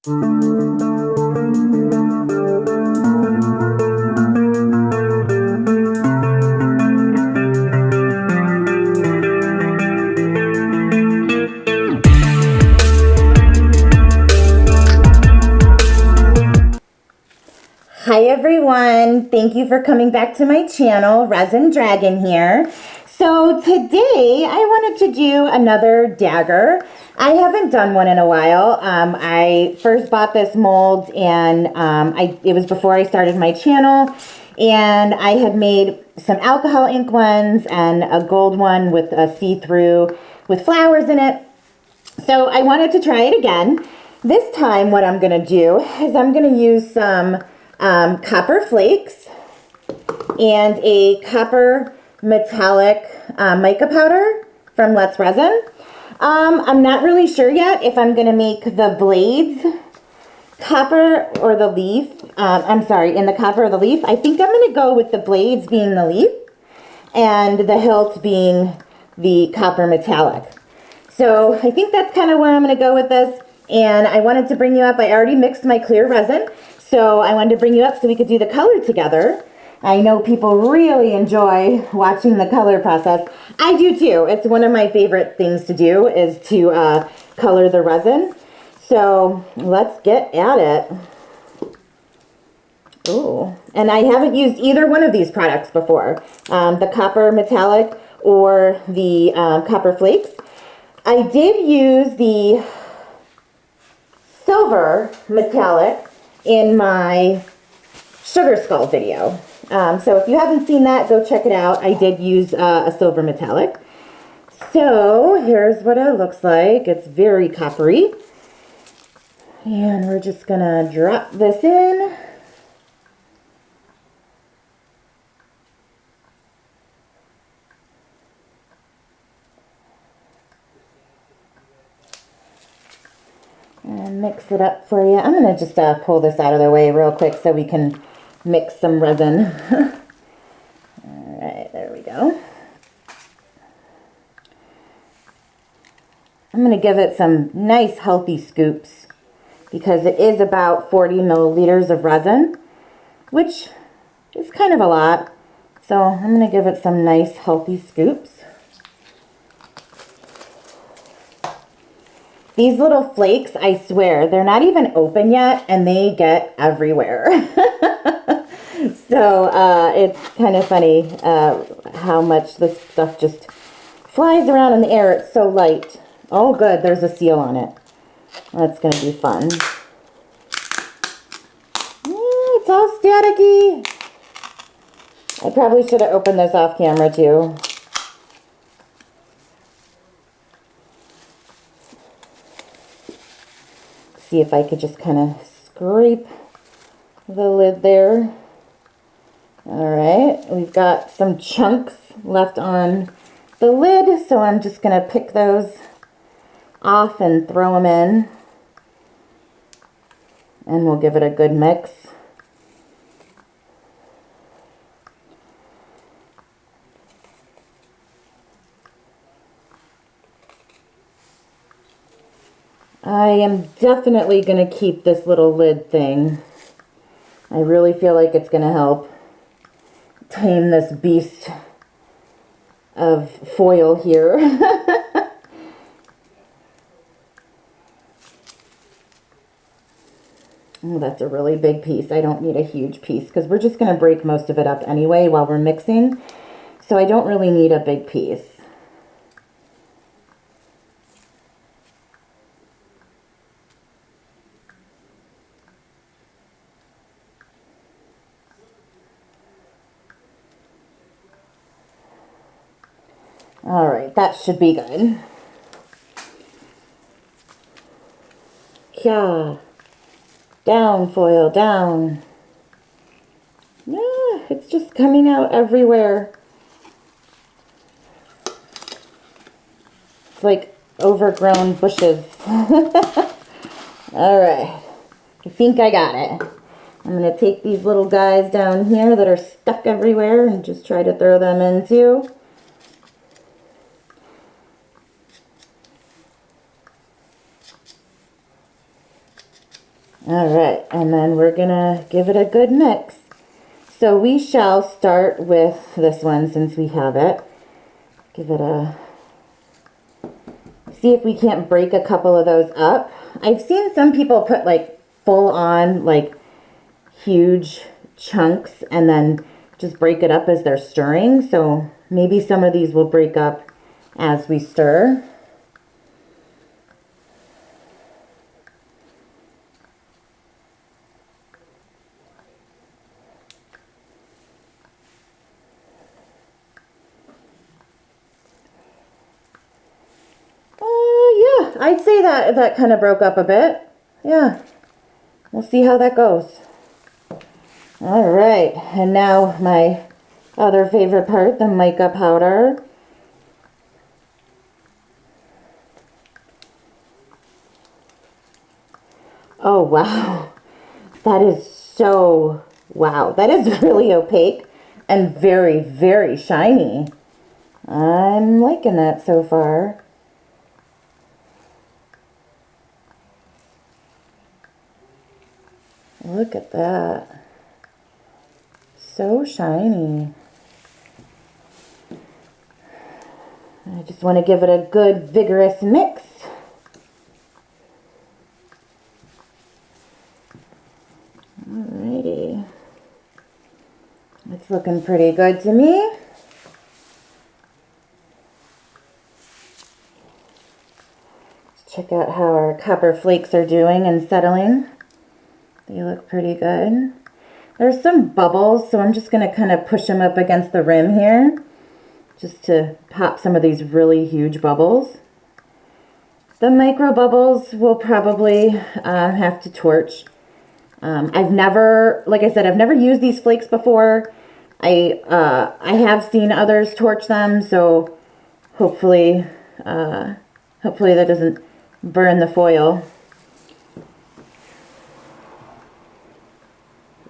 Hi everyone, thank you for coming back to my channel. Resin Dragon here. So today I wanted to do another dagger. I haven't done one in a while. I first bought this mold and it was before I started my channel, and I had made some alcohol ink ones and a gold one with a see-through with flowers in it. So I wanted to try it again. This time what I'm going to do is I'm going to use some copper flakes and a copper metallic mica powder from Let's Resin. I'm not really sure yet if I'm going to make the blades copper or the leaf. In the copper or the leaf. I think I'm going to go with the blades being the leaf and the hilt being the copper metallic. So I think that's kind of where I'm going to go with this. And I wanted to bring you up. I already mixed my clear resin, so I wanted to bring you up so we could do the color together. I know people really enjoy watching the color process. I do too. It's one of my favorite things to do is to color the resin. So let's get at it. Ooh, and I haven't used either one of these products before, the copper metallic or the copper flakes. I did use the silver metallic in my sugar skull video. So if you haven't seen that, go check it out. I did use a silver metallic. So here's what it looks like. It's very coppery. And we're just gonna drop this in. And mix it up for you. I'm going to just pull this out of the way real quick so we can mix some resin. Alright, there we go. I'm going to give it some nice healthy scoops because it is about 40 milliliters of resin, which is kind of a lot. So I'm going to give it some nice healthy scoops. These little flakes, I swear, they're not even open yet, and they get everywhere. So it's kind of funny how much this stuff just flies around in the air. It's so light. Oh, good, there's a seal on it. That's going to be fun. It's all staticky. I probably should have opened this off camera, too. See if I could just kind of scrape the lid there. Alright, we've got some chunks left on the lid, so I'm just going to pick those off and throw them in. And we'll give it a good mix. I am definitely going to keep this little lid thing. I really feel like it's going to help tame this beast of foil here. Oh, that's a really big piece. I don't need a huge piece because we're just going to break most of it up anyway while we're mixing. So I don't really need a big piece. Alright, that should be good. Yeah. Down, foil, down. Yeah, it's just coming out everywhere. It's like overgrown bushes. Alright. I think I got it. I'm going to take these little guys down here that are stuck everywhere and just try to throw them in too. All right, and then we're gonna give it a good mix. So we shall start with this one since we have it. Give it a, see if we can't break a couple of those up. I've seen some people put like full on like huge chunks and then just break it up as they're stirring. So maybe some of these will break up as we stir. Yeah, I'd say that kind of broke up a bit. Yeah, we'll see how that goes. All right, and now my other favorite part, the mica powder. Oh, wow. That is so, wow. That is really opaque and very, very shiny. I'm liking that so far. Look at that. So shiny. I just want to give it a good vigorous mix. Alrighty. It's looking pretty good to me. Let's check out how our copper flakes are doing and settling. They look pretty good. There's some bubbles, so I'm just going to kind of push them up against the rim here, just to pop some of these really huge bubbles. The micro bubbles will probably have to torch. I've never, like I said, I've never used these flakes before. I have seen others torch them, so hopefully that doesn't burn the foil.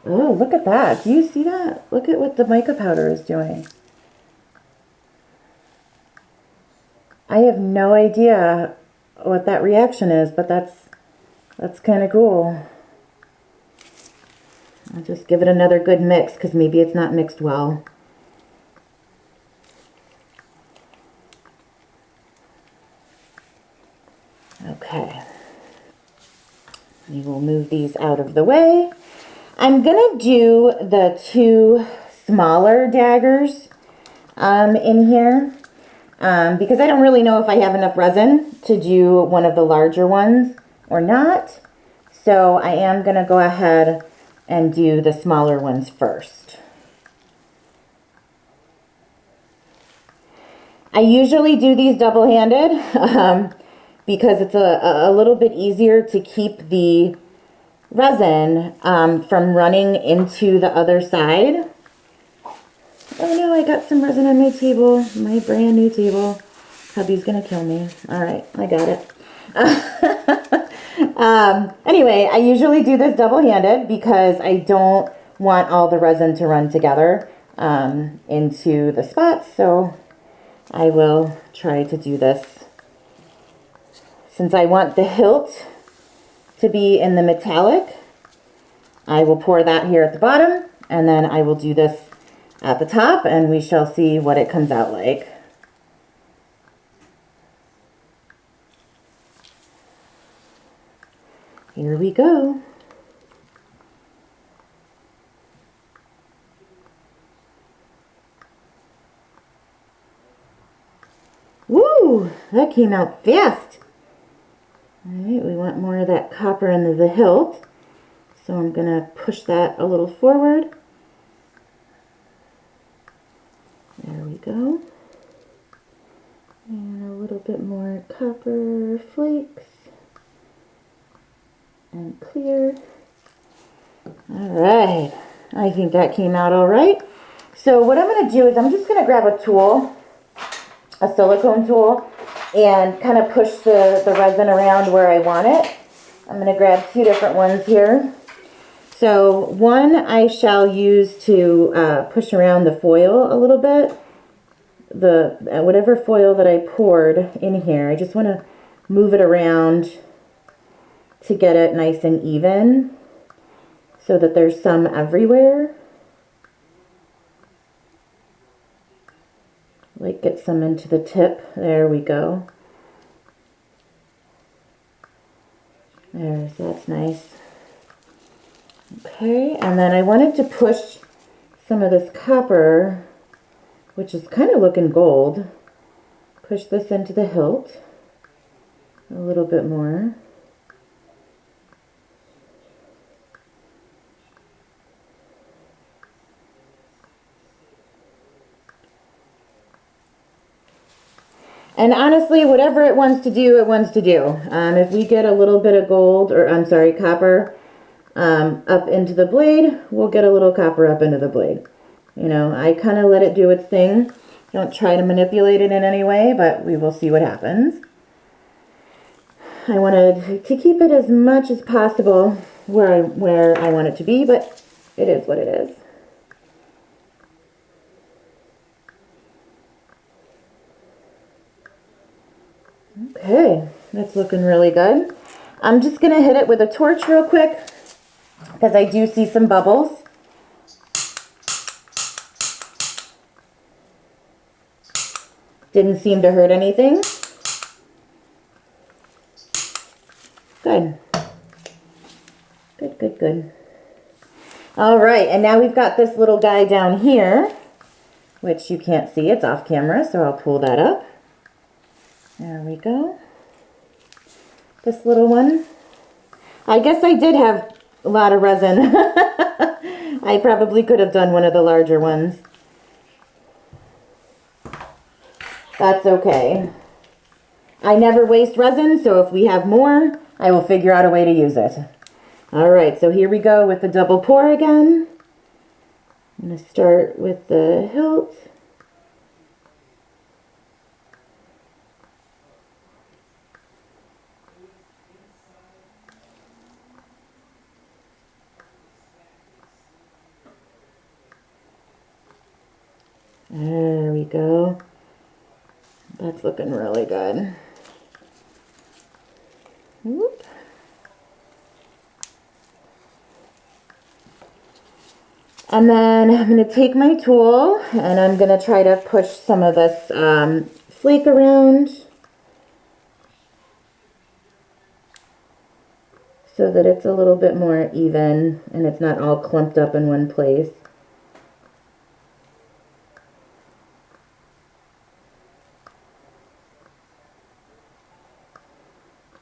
Oh, look at that. Do you see that? Look at what the mica powder is doing. I have no idea what that reaction is, but that's kind of cool. I'll just give it another good mix because maybe it's not mixed well. Okay. We will move these out of the way. I'm going to do the two smaller daggers in here because I don't really know if I have enough resin to do one of the larger ones or not. So I am going to go ahead and do the smaller ones first. I usually do these double-handed because it's a little bit easier to keep the resin from running into the other side. Oh no, I got some resin on my table, my brand new table. Hubby's gonna kill me. All right, I got it. Anyway, I usually do this double-handed because I don't want all the resin to run together into the spots, so I will try to do this. Since I want the hilt to be in the metallic, I will pour that here at the bottom, and then I will do this at the top, and we shall see what it comes out like. Here we go. Woo! That came out fast. Alright, we want more of that copper into the hilt. So I'm going to push that a little forward. There we go. And a little bit more copper flakes. And clear. Alright, I think that came out alright. So what I'm going to do is I'm just going to grab a tool, a silicone tool, and kind of push the resin around where I want it. I'm going to grab two different ones here. So one I shall use to push around the foil a little bit. Whatever foil that I poured in here, I just want to move it around to get it nice and even. so that there's some everywhere. Like get some into the tip. There we go. There, so that's nice. Okay, and then I wanted to push some of this copper, which is kind of looking gold. Push this into the hilt a little bit more. And honestly, whatever it wants to do, it wants to do. If we get a little bit of gold, or I'm sorry, copper up into the blade, we'll get a little copper up into the blade. You know, I kind of let it do its thing. Don't try to manipulate it in any way, but we will see what happens. I wanted to keep it as much as possible where I want it to be, but it is what it is. Okay, that's looking really good. I'm just going to hit it with a torch real quick because I do see some bubbles. Didn't seem to hurt anything. Good. Good, good, good. All right, and now we've got this little guy down here, which you can't see. It's off camera, so I'll pull that up. There we go. This little one. I guess I did have a lot of resin. I probably could have done one of the larger ones. That's okay. I never waste resin, so if we have more, I will figure out a way to use it. All right, so here we go with the double pour again. I'm going to start with the hilt. There we go. That's looking really good. Whoop. And then I'm going to take my tool and I'm going to try to push some of this flake around so that it's a little bit more even and it's not all clumped up in one place.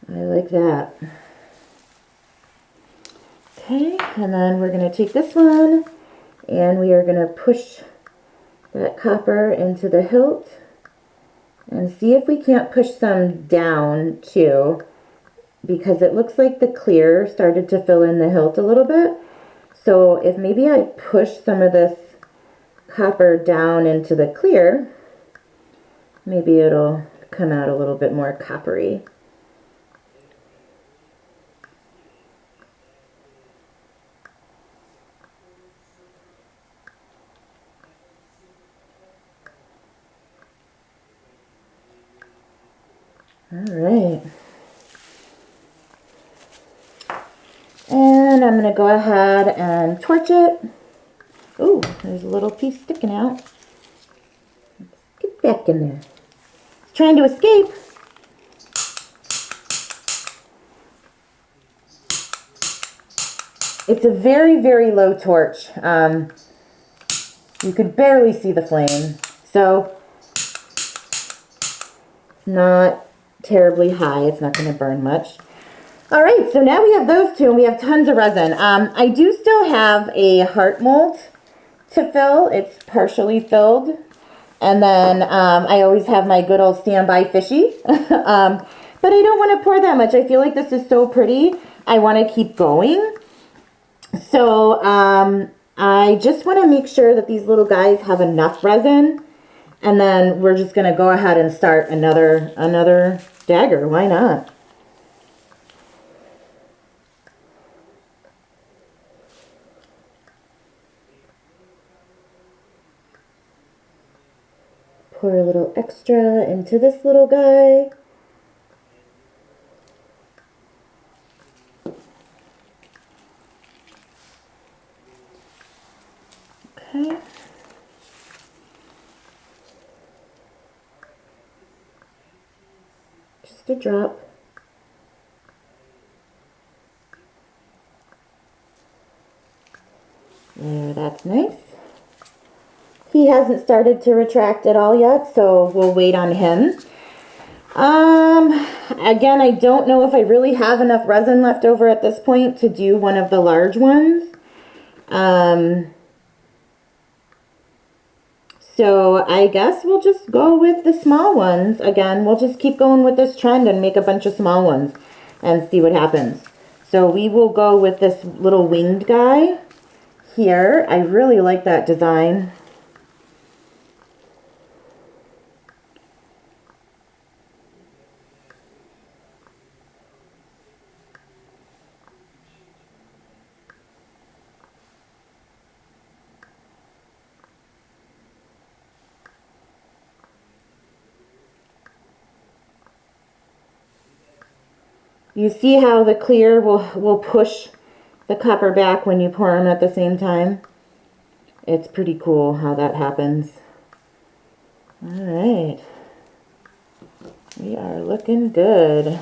I like that. Okay, and then we're going to take this one and we are going to push that copper into the hilt and see if we can't push some down too, because it looks like the clear started to fill in the hilt a little bit. So if maybe I push some of this copper down into the clear, maybe it'll come out a little bit more coppery. All right. And I'm going to go ahead and torch it. Ooh, there's a little piece sticking out. Let's get back in there. It's trying to escape. It's a very, very low torch. You could barely see the flame. So, it's not terribly high. It's not going to burn much. All right, so now we have those two and we have tons of resin. I do still have a heart mold to fill. It's partially filled. And then I always have my good old standby fishy. But I don't want to pour that much. I feel like this is so pretty. I want to keep going. So I just want to make sure that these little guys have enough resin. And then we're just going to go ahead and start another dagger. Why not? Pour a little extra into this little guy. Okay. Just a drop. There, that's nice. He hasn't started to retract at all yet, so we'll wait on him. Again, I don't know if I really have enough resin left over at this point to do one of the large ones. So I guess we'll just go with the small ones. Again, we'll just keep going with this trend and make a bunch of small ones and see what happens. So we will go with this little winged guy here. I really like that design. You see how the clear will push the copper back when you pour them at the same time? It's pretty cool how that happens. All right. We are looking good.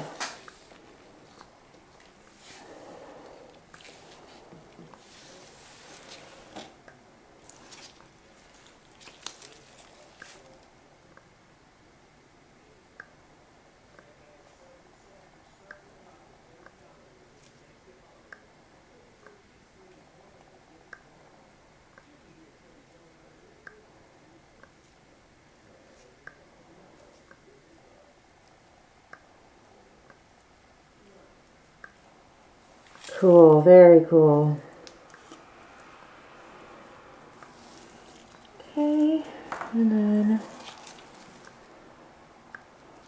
Cool, very cool. Okay, and then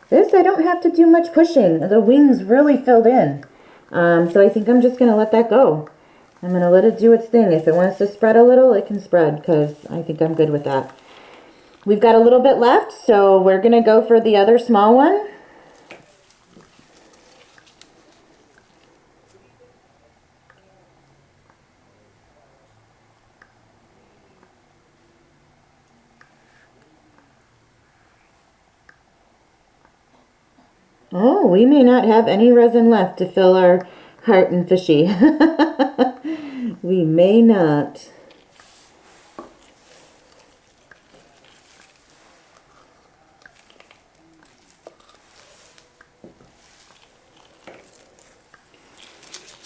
this I don't have to do much pushing. The wings really filled in. So I think I'm just going to let that go. I'm going to let it do its thing. If it wants to spread a little, it can spread because I think I'm good with that. We've got a little bit left, so we're going to go for the other small one. Oh, we may not have any resin left to fill our heart and fishy. We may not.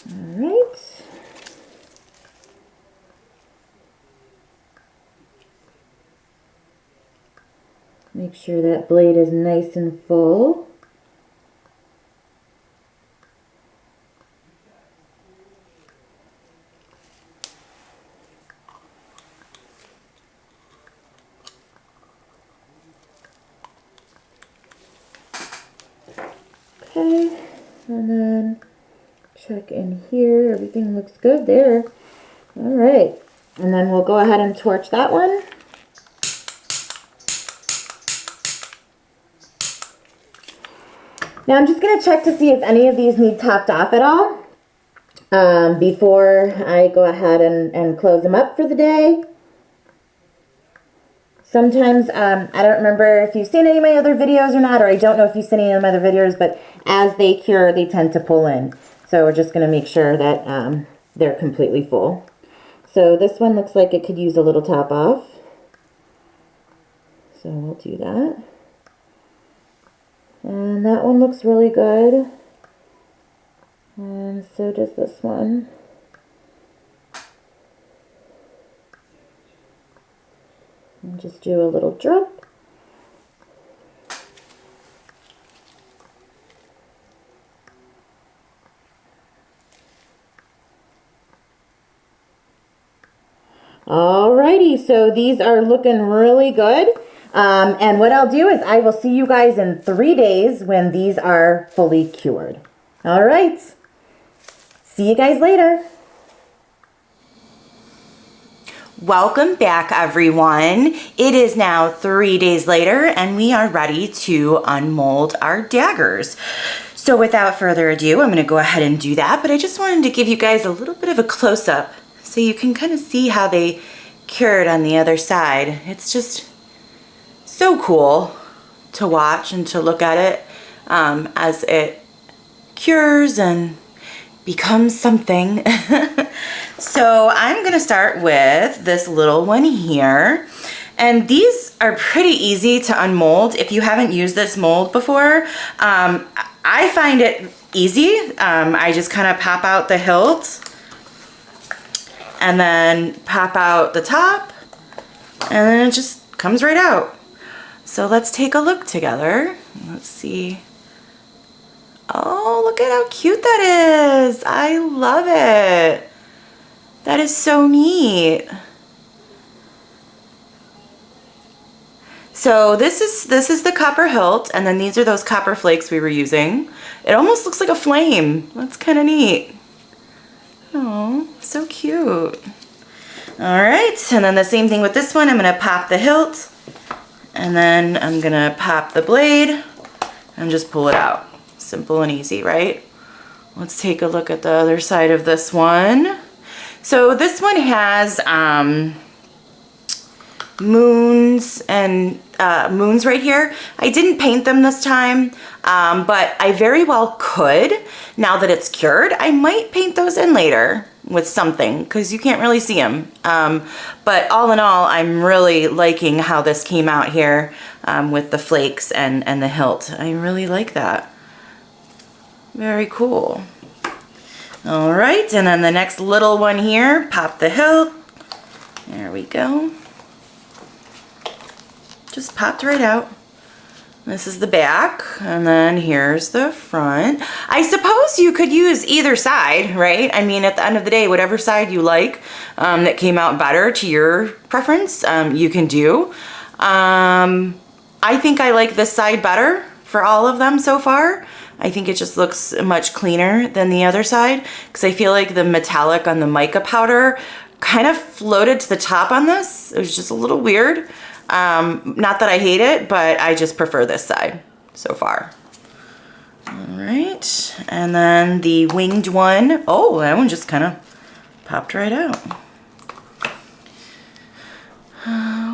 All right. Make sure that blade is nice and full. Okay, and then check in here. Everything looks good there. All right, and then we'll go ahead and torch that one. Now I'm just going to check to see if any of these need topped off at all before I go ahead and close them up for the day. Sometimes, I don't remember if you've seen any of my other videos or not, or I don't know if you've seen any of my other videos, but as they cure, they tend to pull in. So we're just going to make sure that they're completely full. So this one looks like it could use a little top off. So we'll do that. And that one looks really good. And so does this one. And just do a little drop. Alrighty, so these are looking really good. And what I'll do is I will see you guys in 3 days when these are fully cured. All right. See you guys later. Welcome back, everyone. It is now 3 days later, and we are ready to unmold our daggers. So without further ado, I'm going to go ahead and do that, but I just wanted to give you guys a little bit of a close-up so you can kind of see how they cured on the other side. It's just so cool to watch and to look at it as it cures and becomes something. So I'm gonna start with this little one here. And these are pretty easy to unmold. If you haven't used this mold before, I find it easy. I just kind of pop out the hilt and then pop out the top, and then it just comes right out. So let's take a look together. Let's see. Oh, look at how cute that is. I love it. That is so neat. So this is the copper hilt, and then these are those copper flakes we were using. It almost looks like a flame. That's kind of neat. Oh, so cute. All right, and then the same thing with this one. I'm gonna pop the hilt, and then I'm gonna pop the blade and just pull it out. Simple and easy, right? Let's take a look at the other side of this one. So this one has moons and moons right here. I didn't paint them this time, but I very well could. Now that it's cured, I might paint those in later with something because you can't really see them. But all in all, I'm really liking how this came out here with the flakes and the hilt. I really like that. Very cool. All right, and then the next little one here, pop the hilt. There we go. Just popped right out. This is the back, and then here's the front. I suppose you could use either side, right? I mean, at the end of the day, whatever side you like that came out better to your preference, you can do. I think I like this side better for all of them so far. I think it just looks much cleaner than the other side because I feel like the metallic on the mica powder kind of floated to the top on this. It was just a little weird. Not that I hate it, but I just prefer this side so far. All right, and then the winged one. Oh, that one just kind of popped right out.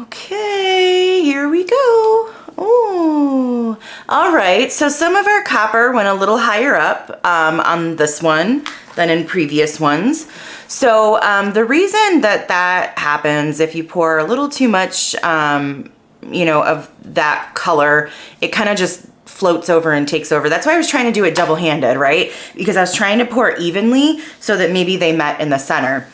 Okay, here we go. Oh, all right, so some of our copper went a little higher up on this one than in previous ones. So the reason that happens, if you pour a little too much, you know, of that color, it kind of just floats over and takes over. That's why I was trying to do it double-handed, right? Because I was trying to pour evenly so that maybe they met in the center.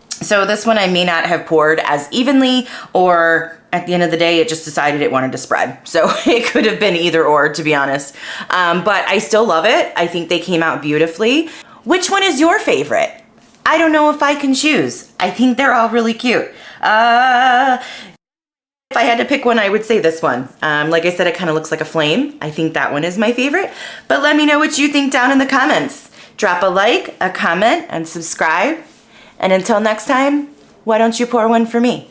So this one I may not have poured as evenly, or at the end of the day, it just decided it wanted to spread. So it could have been either or, to be honest. But I still love it. I think they came out beautifully. Which one is your favorite? I don't know if I can choose. I think they're all really cute. If I had to pick one, I would say this one. Like I said, it kind of looks like a flame. I think that one is my favorite. But let me know what you think down in the comments. Drop a like, a comment, and subscribe. And until next time, why don't you pour one for me?